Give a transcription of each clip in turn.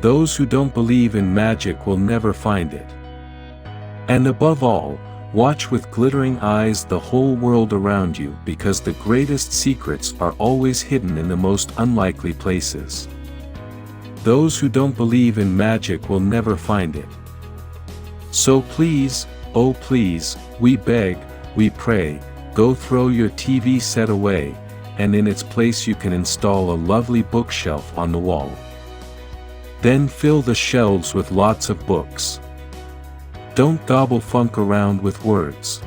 Those who don't believe in magic will never find it. And above all, watch with glittering eyes the whole world around you, because the greatest secrets are always hidden in the most unlikely places. Those who don't believe in magic will never find it. So please, oh please, we beg, we pray, go throw your TV set away, and in its place you can install a lovely bookshelf on the wall. Then fill the shelves with lots of books. Don't gobble funk around with words.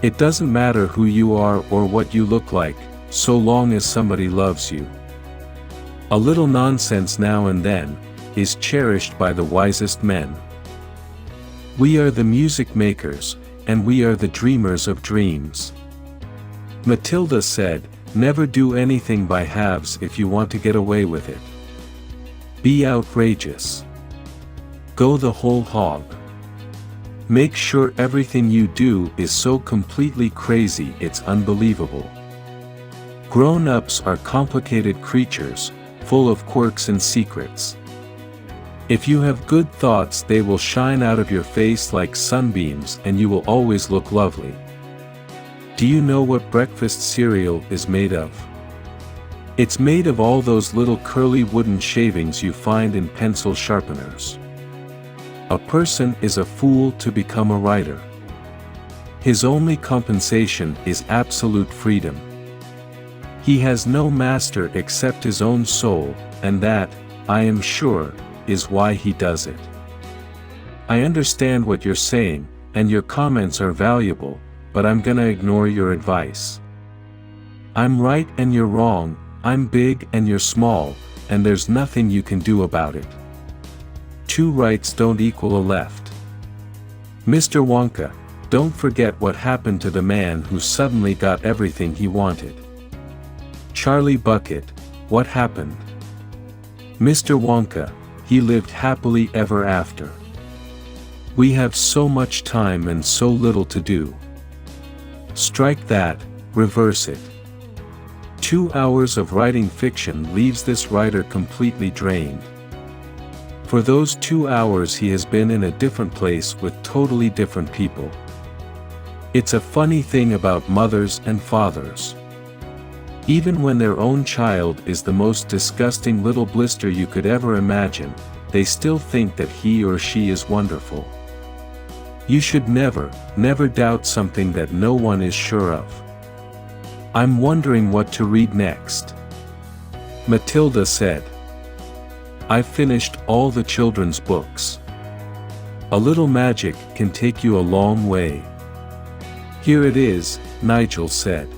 It doesn't matter who you are or what you look like, so long as somebody loves you. A little nonsense now and then is cherished by the wisest men. We are the music makers, and we are the dreamers of dreams. Matilda said, never do anything by halves if you want to get away with it. Be outrageous. Go the whole hog. Make sure everything you do is so completely crazy it's unbelievable. Grown-ups are complicated creatures, full of quirks and secrets. If you have good thoughts, they will shine out of your face like sunbeams and you will always look lovely. Do you know what breakfast cereal is made of? It's made of all those little curly wooden shavings you find in pencil sharpeners. A person is a fool to become a writer. His only compensation is absolute freedom. He has no master except his own soul, and that, I am sure, is why he does it. I understand what you're saying, and your comments are valuable, but I'm gonna ignore your advice. I'm right and you're wrong, I'm big and you're small, and there's nothing you can do about it. Two rights don't equal a left. Mr. Wonka, don't forget what happened to the man who suddenly got everything he wanted. Charlie Bucket, what happened? Mr. Wonka, he lived happily ever after. We have so much time and so little to do. Strike that, reverse it. 2 hours of writing fiction leaves this writer completely drained. For those 2 hours he has been in a different place with totally different people. It's a funny thing about mothers and fathers. Even when their own child is the most disgusting little blister you could ever imagine, they still think that he or she is wonderful. You should never, never doubt something that no one is sure of. I'm wondering what to read next. Matilda said. I've finished all the children's books. A little magic can take you a long way. Here it is, Nigel said.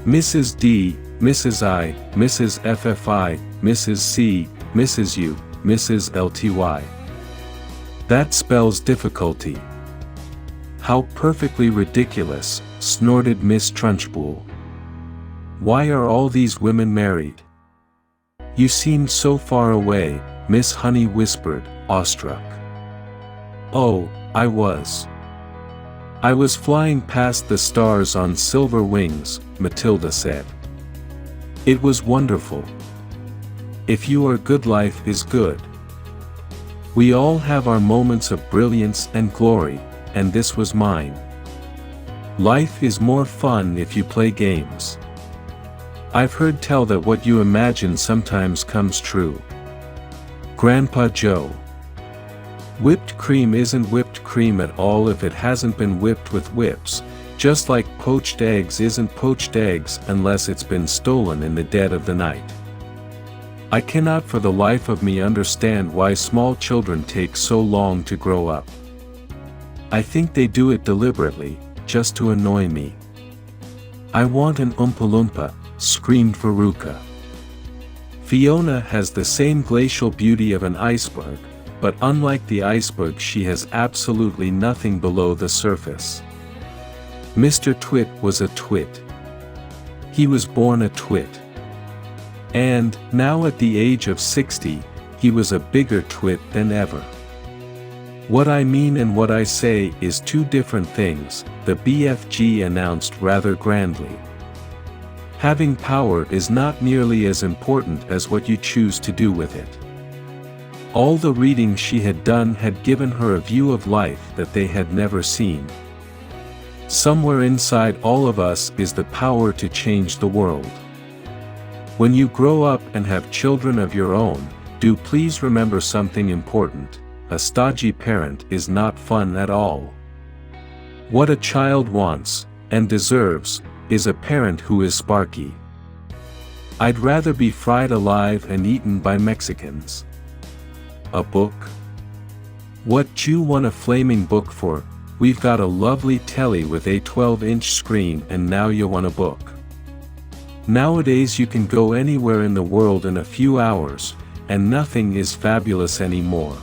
Mrs. D, Mrs. I, Mrs. FFI, Mrs. C, Mrs. U, Mrs. LTY. That spells difficulty. How perfectly ridiculous, snorted Miss Trunchbull. Why are all these women married? You seemed so far away, Miss Honey whispered, awestruck. Oh, I was flying past the stars on silver wings, Matilda said. It was wonderful. If you are good, life is good. We all have our moments of brilliance and glory, and this was mine. Life is more fun if you play games. I've heard tell that what you imagine sometimes comes true. Grandpa Joe. Whipped cream isn't whipped cream at all if it hasn't been whipped with whips, just like poached eggs isn't poached eggs unless it's been stolen in the dead of the night. I cannot for the life of me understand why small children take so long to grow up. I think they do it deliberately, just to annoy me. I want an Oompa Loompa, screamed Veruca. Fiona has the same glacial beauty of an iceberg, but unlike the iceberg she has absolutely nothing below the surface. Mr. Twit was a twit. He was born a twit. And, now at the age of 60, he was a bigger twit than ever. What I mean and what I say is two different things, the BFG announced rather grandly. Having power is not nearly as important as what you choose to do with it. All the reading she had done had given her a view of life that they had never seen. Somewhere inside all of us is the power to change the world. When you grow up and have children of your own, do please remember something important: a stodgy parent is not fun at all. What a child wants, and deserves, is a parent who is sparky. I'd rather be fried alive and eaten by Mexicans. A book? What you want a flaming book for? We've got a lovely telly with a 12-inch screen and now you want a book. Nowadays you can go anywhere in the world in a few hours, and nothing is fabulous anymore.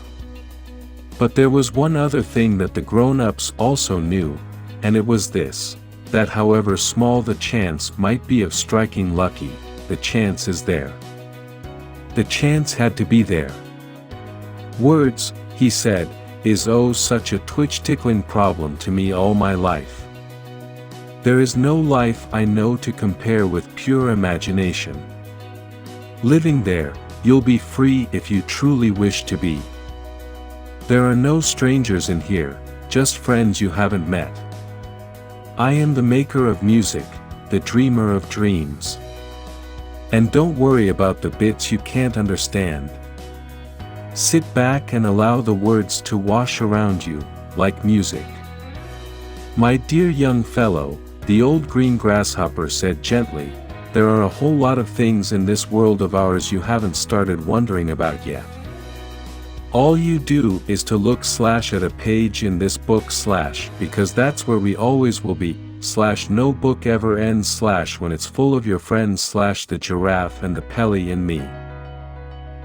But there was one other thing that the grown-ups also knew, and it was this: that however small the chance might be of striking lucky, the chance is there. The chance had to be there. Words, he said, is oh such a twitch-tickling problem to me all my life. There is no life I know to compare with pure imagination. Living there, you'll be free if you truly wish to be. There are no strangers in here, just friends you haven't met. I am the maker of music, the dreamer of dreams. And don't worry about the bits you can't understand. Sit back and allow the words to wash around you, like music. My dear young fellow, the old green grasshopper said gently, there are a whole lot of things in this world of ours you haven't started wondering about yet. All you do is to look / at a page in this book / because that's where we always will be / no book ever ends / when it's full of your friends / the giraffe and the Pelly and me.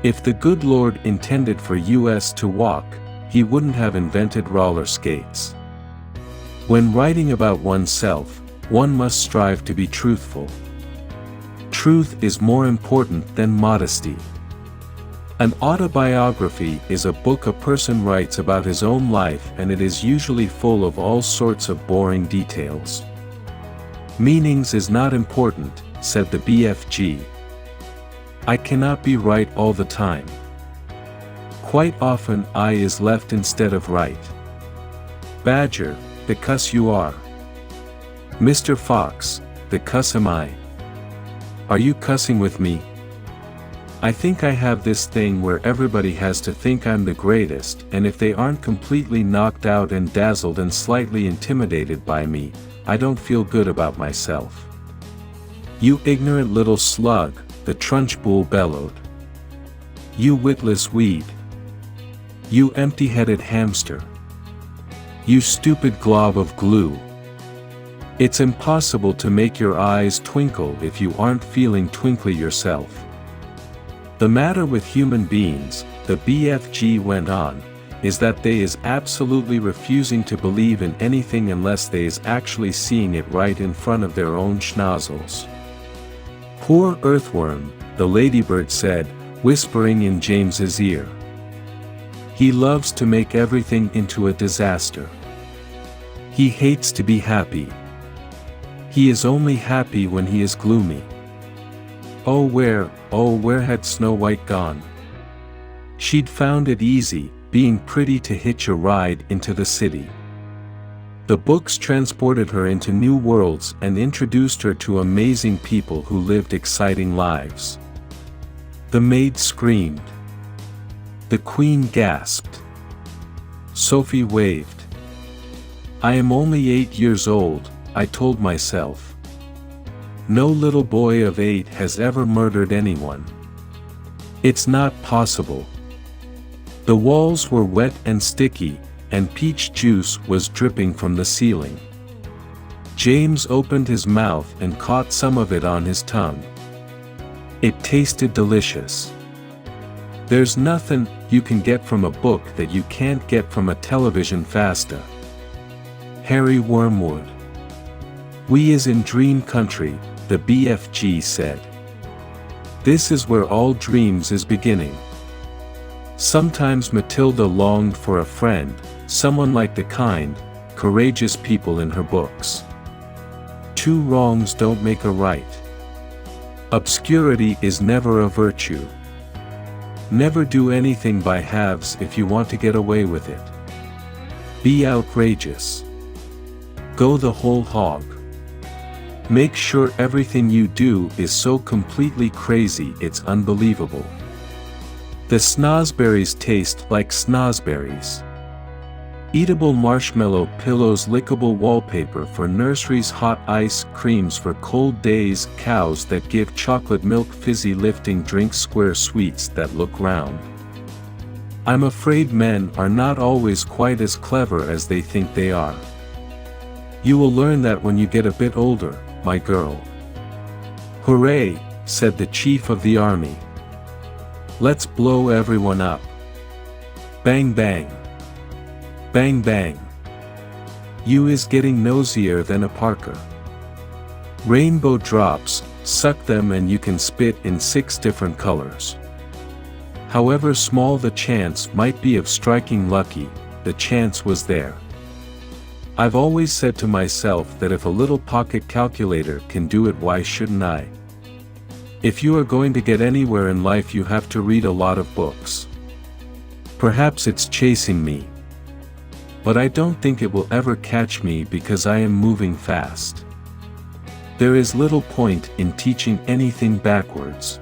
If the good Lord intended for us to walk, he wouldn't have invented roller skates. When writing about oneself, one must strive to be truthful. Truth is more important than modesty. An autobiography is a book a person writes about his own life, and it is usually full of all sorts of boring details. Meanings is not important, said the BFG. I cannot be right all the time. Quite often I is left instead of right. Badger, the cuss you are. Mr. Fox, the cuss am I. Are you cussing with me? I think I have this thing where everybody has to think I'm the greatest, and if they aren't completely knocked out and dazzled and slightly intimidated by me, I don't feel good about myself. You ignorant little slug, the trunchbull bellowed. You witless weed. You empty-headed hamster. You stupid glob of glue. It's impossible to make your eyes twinkle if you aren't feeling twinkly yourself. The matter with human beings, the BFG went on, is that they is absolutely refusing to believe in anything unless they is actually seeing it right in front of their own schnozzles. Poor earthworm, the Ladybird said, whispering in James's ear. He loves to make everything into a disaster. He hates to be happy. He is only happy when he is gloomy. Oh where had Snow White gone? She'd found it easy, being pretty, to hitch a ride into the city. The books transported her into new worlds and introduced her to amazing people who lived exciting lives. The maid screamed. The queen gasped. Sophie waved. I am only 8 years old, I told myself. No little boy of 8 has ever murdered anyone. It's not possible. The walls were wet and sticky, and peach juice was dripping from the ceiling. James opened his mouth and caught some of it on his tongue. It tasted delicious. There's nothing you can get from a book that you can't get from a television fasta. Harry Wormwood. We is in dream country, the BFG said. This is where all dreams is beginning. Sometimes Matilda longed for a friend, someone like the kind, courageous people in her books. 2 wrongs don't make a right. Obscurity is never a virtue. Never do anything by halves if you want to get away with it. Be outrageous. Go the whole hog. Make sure everything you do is so completely crazy it's unbelievable. The Snozberries taste like Snozberries. Eatable marshmallow pillows, lickable wallpaper for nurseries, hot ice creams for cold days, cows that give chocolate milk, fizzy lifting drinks, square sweets that look round. I'm afraid men are not always quite as clever as they think they are. You will learn that when you get a bit older, my girl. Hooray, said the chief of the army. Let's blow everyone up. Bang bang. Bang bang. You is getting nosier than a Parker. Rainbow drops, suck them and you can spit in 6 different colors. However small the chance might be of striking lucky, the chance was there. I've always said to myself that if a little pocket calculator can do it, why shouldn't I? If you are going to get anywhere in life, you have to read a lot of books. Perhaps it's chasing me. But I don't think it will ever catch me because I am moving fast. There is little point in teaching anything backwards.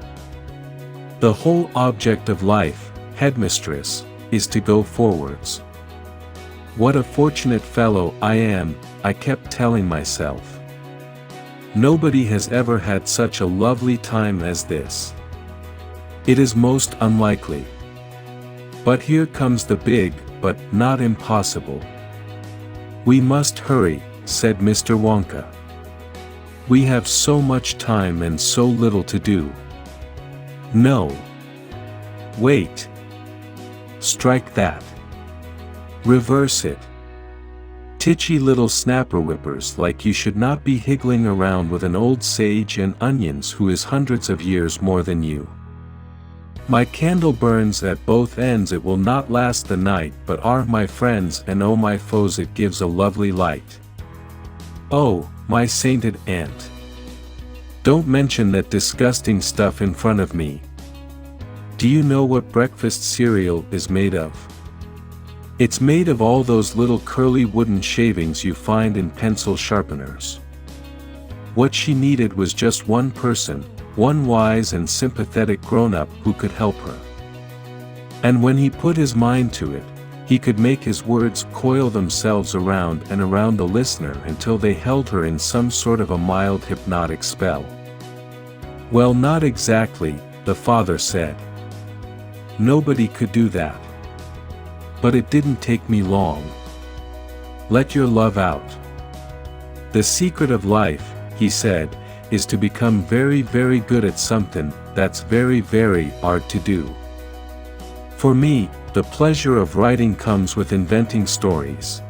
The whole object of life, Headmistress, is to go forwards. What a fortunate fellow I am, I kept telling myself. Nobody has ever had such a lovely time as this. It is most unlikely. But here comes the big, but not impossible. We must hurry, said Mr. Wonka. We have so much time and so little to do. No. Wait. Strike that. Reverse it. Titchy little snapper whippers, like you should not be higgling around with an old sage and onions who is hundreds of years more than you. My candle burns at both ends, it will not last the night, but are my friends and oh my foes, it gives a lovely light. Oh, my sainted aunt. Don't mention that disgusting stuff in front of me. Do you know what breakfast cereal is made of? It's made of all those little curly wooden shavings you find in pencil sharpeners. What she needed was just one person, one wise and sympathetic grown-up who could help her. And when he put his mind to it, he could make his words coil themselves around and around the listener until they held her in some sort of a mild hypnotic spell. Well, not exactly, the father said. Nobody could do that. But it didn't take me long. Let your love out. The secret of life, he said, is to become very, very good at something that's very, very hard to do. For me, the pleasure of writing comes with inventing stories.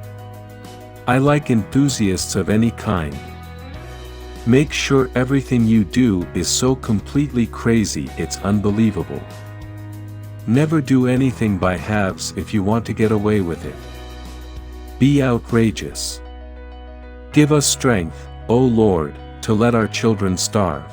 I like enthusiasts of any kind. Make sure everything you do is so completely crazy it's unbelievable. Never do anything by halves if you want to get away with it. Be outrageous. Give us strength, O Lord, to let our children starve.